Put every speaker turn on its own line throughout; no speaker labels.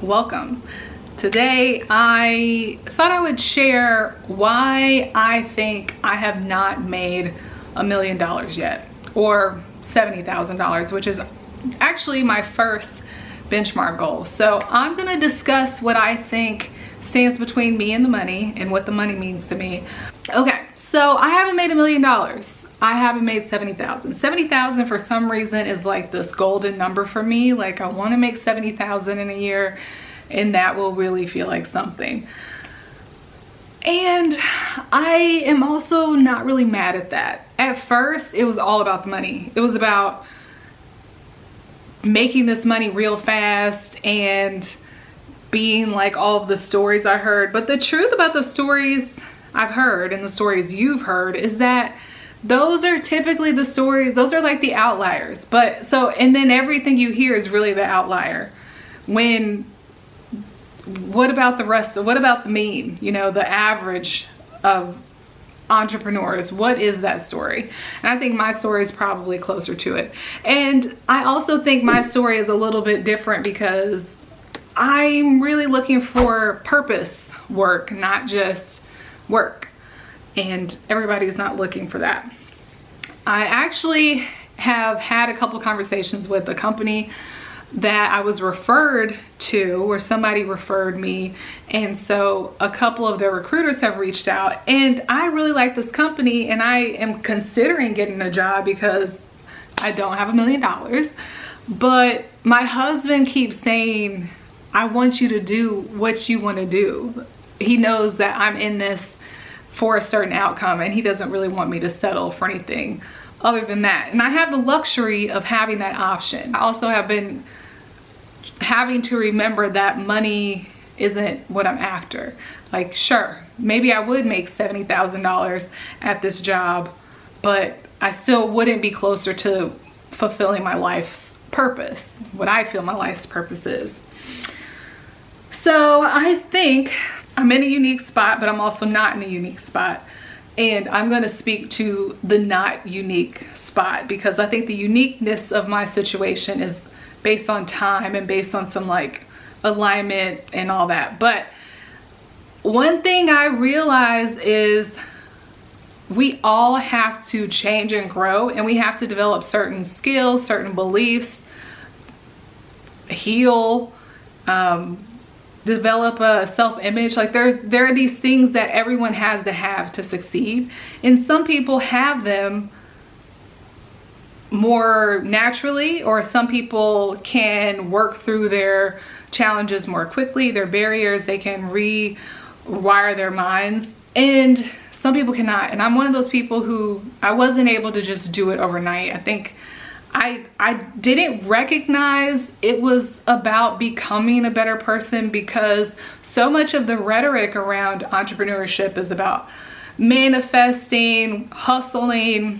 welcome. Today I thought I would share why I think I have not made $1 million yet, or $70,000, which is actually my first benchmark goal. So I'm gonna discuss what I think stands between me and the money and what the money means to me. Okay, so I haven't made $1 million. I haven't made 70,000. 70,000 for some reason is like this golden number for me. Like I want to make 70,000 in a year, and that will really feel like something. And I am also not really mad at that. At first, it was all about the money. It was about making this money real fast and being like all of the stories I heard. But the truth about the stories I've heard and the stories you've heard is that those are typically the stories, those are like the outliers. But so, and then everything you hear is really the outlier. What about the rest? What about the mean? You know, the average of entrepreneurs, what is that story? And I think my story is probably closer to it. And I also think my story is a little bit different because I'm really looking for purpose work, not just work. And everybody's not looking for that. I actually have had a couple conversations with a company that I was referred to, or somebody referred me, and so a couple of their recruiters have reached out, and I really like this company and I am considering getting a job because I don't have $1 million. But my husband keeps saying, I want you to do what you want to do. He knows that I'm in this for a certain outcome, and he doesn't really want me to settle for anything other than that. And I have the luxury of having that option. I also have been having to remember that money isn't what I'm after. Like, sure, maybe I would make $70,000 at this job, but I still wouldn't be closer to fulfilling my life's purpose, what I feel my life's purpose is. So I think I'm in a unique spot, but I'm also not in a unique spot. And I'm going to speak to the not unique spot because I think the uniqueness of my situation is based on time and based on some like alignment and all that. But one thing I realize is we all have to change and grow, and we have to develop certain skills, certain beliefs, heal, develop a self-image. Like there are these things that everyone has to have to succeed, and some people have them more naturally, or some people can work through their challenges more quickly, their barriers. They can rewire their minds, and some people cannot. And I'm one of those people who I wasn't able to just do it overnight. I think I didn't recognize it was about becoming a better person, because so much of the rhetoric around entrepreneurship is about manifesting, hustling,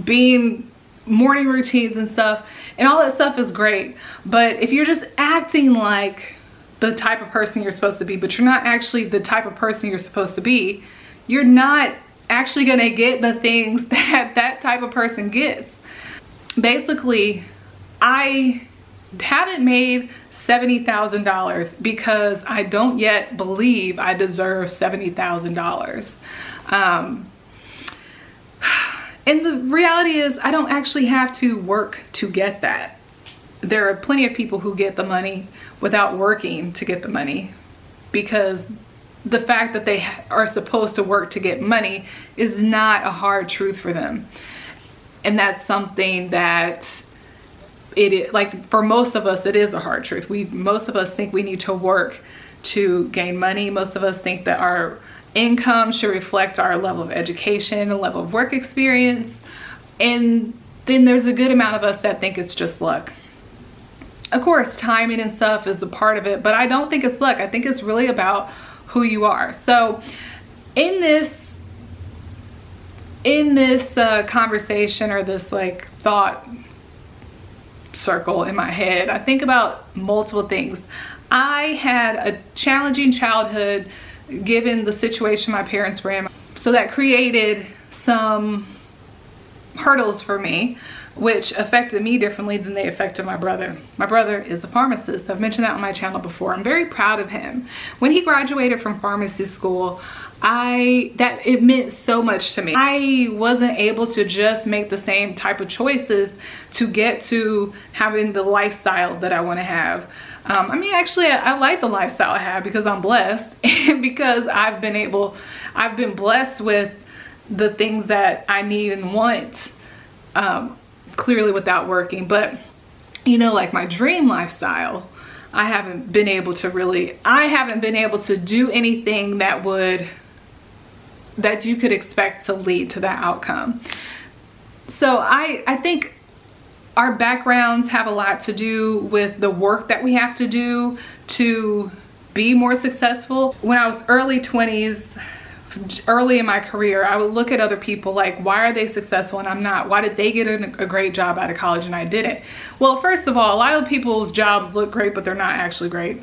being morning routines and stuff, and all that stuff is great. But if you're just acting like the type of person you're supposed to be, but you're not actually the type of person you're supposed to be, you're not actually gonna get the things that that type of person gets. Basically, I haven't made $70,000 because I don't yet believe I deserve $70,000. And the reality is, I don't actually have to work to get that. There are plenty of people who get the money without working to get the money, because the fact that they are supposed to work to get money is not a hard truth for them. And that's something that like for most of us, it is a hard truth. Most of us think we need to work to gain money. Most of us think that our income should reflect our level of education, a level of work experience. And then there's a good amount of us that think it's just luck. Of course, timing and stuff is a part of it, but I don't think it's luck. I think it's really about who you are. So in this conversation, or this like thought circle in my head, I think about multiple things. I had a challenging childhood given the situation my parents were in, so that created some hurdles for me which affected me differently than they affected my brother. My brother is a pharmacist. I've mentioned that on my channel before. I'm very proud of him. When he graduated from pharmacy school, it meant so much to me. I wasn't able to just make the same type of choices to get to having the lifestyle that I want to have. I mean, actually, I like the lifestyle I have because I'm blessed and because I've been blessed with the things that I need and want, clearly without working. But, you know, like my dream lifestyle, I haven't been able to do anything that you could expect to lead to that outcome. So I think our backgrounds have a lot to do with the work that we have to do to be more successful. When I was early 20s, early in my career, I would look at other people like, why are they successful and I'm not? Why did they get a great job out of college and I didn't? Well, first of all, a lot of people's jobs look great, but they're not actually great.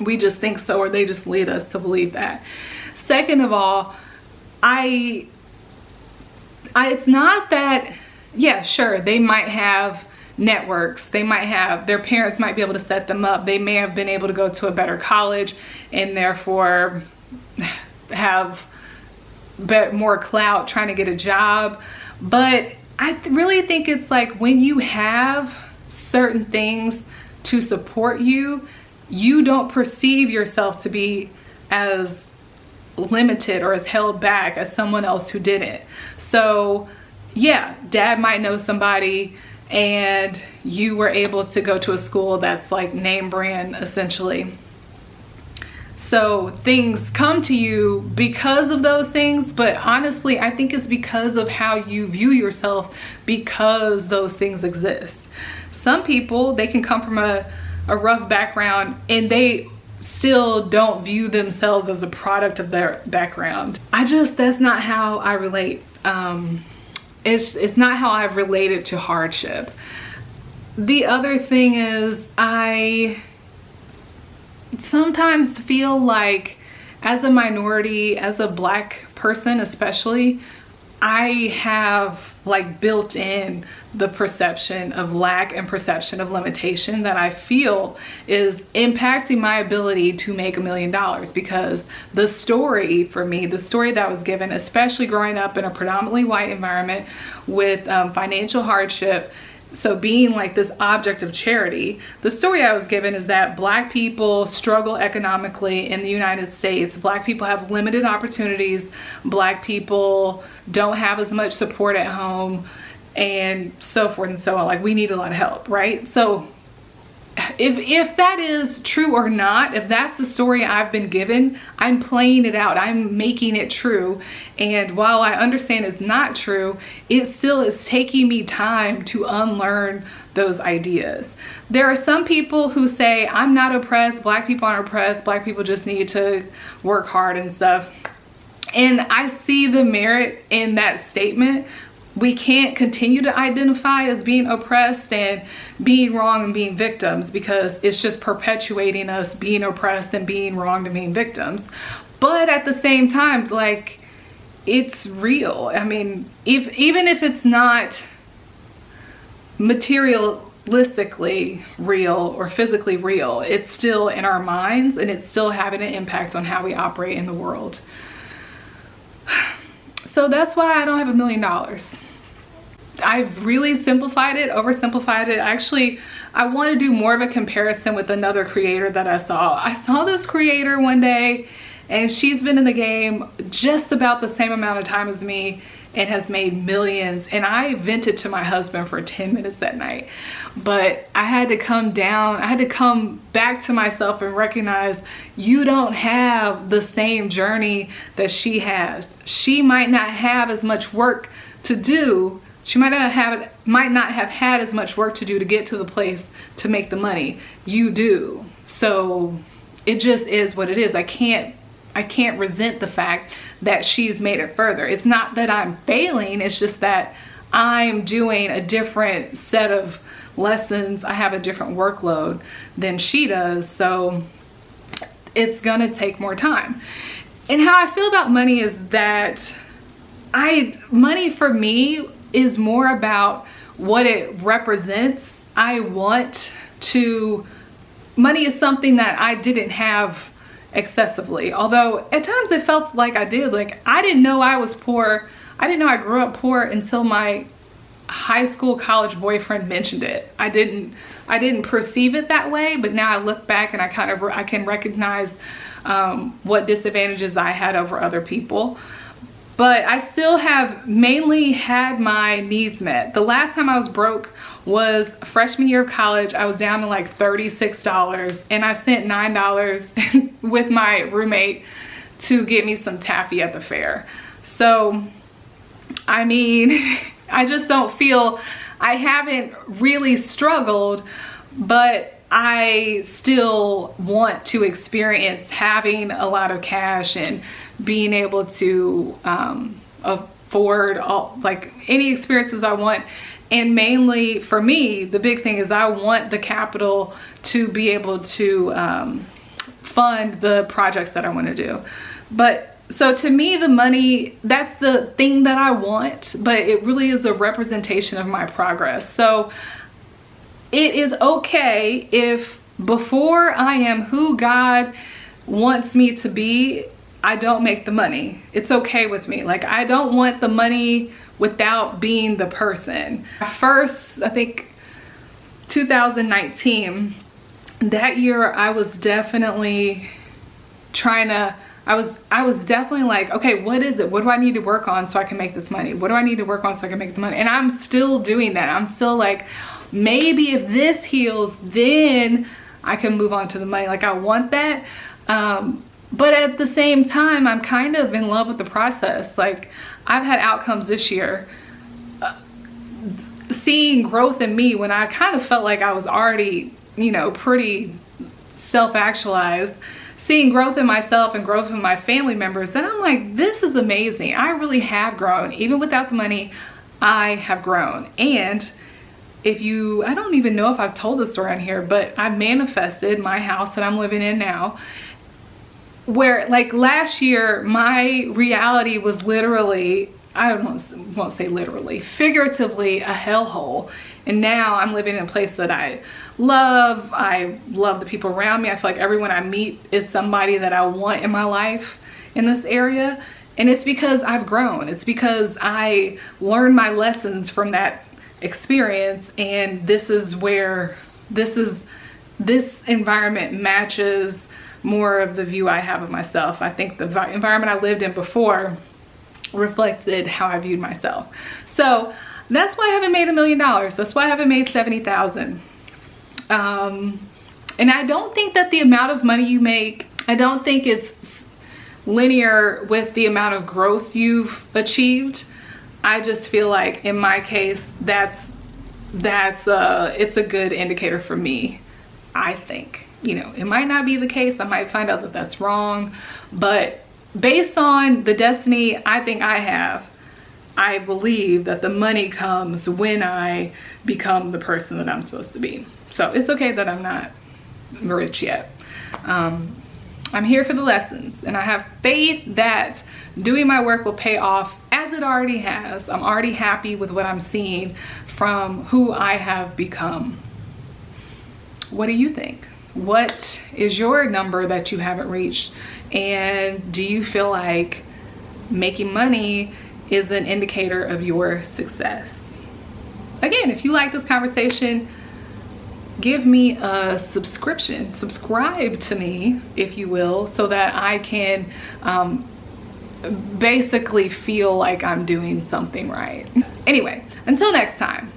We just think so, or they just lead us to believe that. Second of all, it's not that, yeah, sure, they might have networks, their parents might be able to set them up, they may have been able to go to a better college and therefore have more clout trying to get a job. But I really think it's like when you have certain things to support you, you don't perceive yourself to be as limited or as held back as someone else who didn't. So yeah, dad might know somebody and you were able to go to a school that's like name brand essentially. So things come to you because of those things, but honestly, I think it's because of how you view yourself because those things exist. Some people, they can come from a rough background and they still don't view themselves as a product of their background. That's not how I relate. It's not how I've related to hardship. The other thing is I sometimes feel like as a minority, as a Black person especially, I have like built in the perception of lack and perception of limitation that I feel is impacting my ability to make $1 million, because the story for me, the story that was given, especially growing up in a predominantly white environment with financial hardship, so being like this object of charity, the story I was given is that Black people struggle economically in the United States. Black people have limited opportunities. Black people don't have as much support at home, and so forth and so on. Like, we need a lot of help, right? So if that is true or not, if that's the story I've been given, I'm playing it out. I'm making it true. And while I understand it's not true, it still is taking me time to unlearn those ideas. There are some people who say, I'm not oppressed, Black people aren't oppressed, Black people just need to work hard and stuff. And I see the merit in that statement. We can't continue to identify as being oppressed and being wrong and being victims, because it's just perpetuating us being oppressed and being wrong and being victims. But at the same time, like, it's real. I mean, even if it's not materialistically real or physically real, it's still in our minds and it's still having an impact on how we operate in the world. So that's why I don't have $1 million. I've really simplified it, oversimplified it. Actually, I want to do more of a comparison with another creator that I saw. I saw this creator one day and she's been in the game just about the same amount of time as me and has made millions. And I vented to my husband for 10 minutes that night. But I had to come down, I had to come back to myself and recognize you don't have the same journey that she has. She might not have as much work to do. She might not have had as much work to do to get to the place to make the money. You do. So it just is what it is. I can't resent the fact that she's made it further. It's not that I'm failing, it's just that I'm doing a different set of lessons. I have a different workload than she does, so it's gonna take more time. And how I feel about money is that money for me is more about what it represents. Money is something that I didn't have excessively, although at times it felt like I did. Like, I didn't know I was poor. I didn't know I grew up poor until my high school college boyfriend mentioned it. I didn't perceive it that way, but now I look back and I can recognize what disadvantages I had over other people. But I still have mainly had my needs met. The last time I was broke was freshman year of college. I was down to like $36, and I sent $9 with my roommate to get me some taffy at the fair. So, I mean, I just don't feel, I haven't really struggled, but I still want to experience having a lot of cash and being able to afford any experiences I want. And mainly for me, the big thing is I want the capital to be able to fund the projects that I want to do. But so to me, the money, that's the thing that I want, but it really is a representation of my progress. So it is okay if before I am who God wants me to be, I don't make the money. It's okay with me. Like, I don't want the money without being the person. First, I think 2019, that year I was definitely I was definitely like, okay, what is it? What do I need to work on so I can make this money? What do I need to work on so I can make the money? And I'm still doing that. I'm still like, maybe if this heals, then I can move on to the money. Like, I want that. But at the same time, I'm kind of in love with the process. Like, I've had outcomes this year, seeing growth in me when I kind of felt like I was already, pretty self-actualized, seeing growth in myself and growth in my family members. And I'm like, this is amazing. I really have grown. Even without the money, I have grown. And I don't even know if I've told this story on here, but I manifested my house that I'm living in now, where like last year, my reality was literally, I won't say literally, figuratively a hellhole. And now I'm living in a place that I love. I love the people around me. I feel like everyone I meet is somebody that I want in my life in this area. And it's because I've grown. It's because I learned my lessons from that experience. And this is where this environment matches more of the view I have of myself. I think the environment I lived in before reflected how I viewed myself. So that's why I haven't made $1 million. That's why I haven't made 70,000. And I don't think that the amount of money you make, I don't think it's linear with the amount of growth you've achieved. I just feel like in my case, it's a good indicator for me, I think. It might not be the case. I might find out that that's wrong, but based on the destiny I think I have, I believe that the money comes when I become the person that I'm supposed to be. So it's okay that I'm not rich yet. I'm here for the lessons, and I have faith that doing my work will pay off as it already has. I'm already happy with what I'm seeing from who I have become. What do you think? What is your number that you haven't reached? And do you feel like making money is an indicator of your success? Again, if you like this conversation, give me a subscription. Subscribe to me, if you will, so that I can basically feel like I'm doing something right. Anyway, until next time.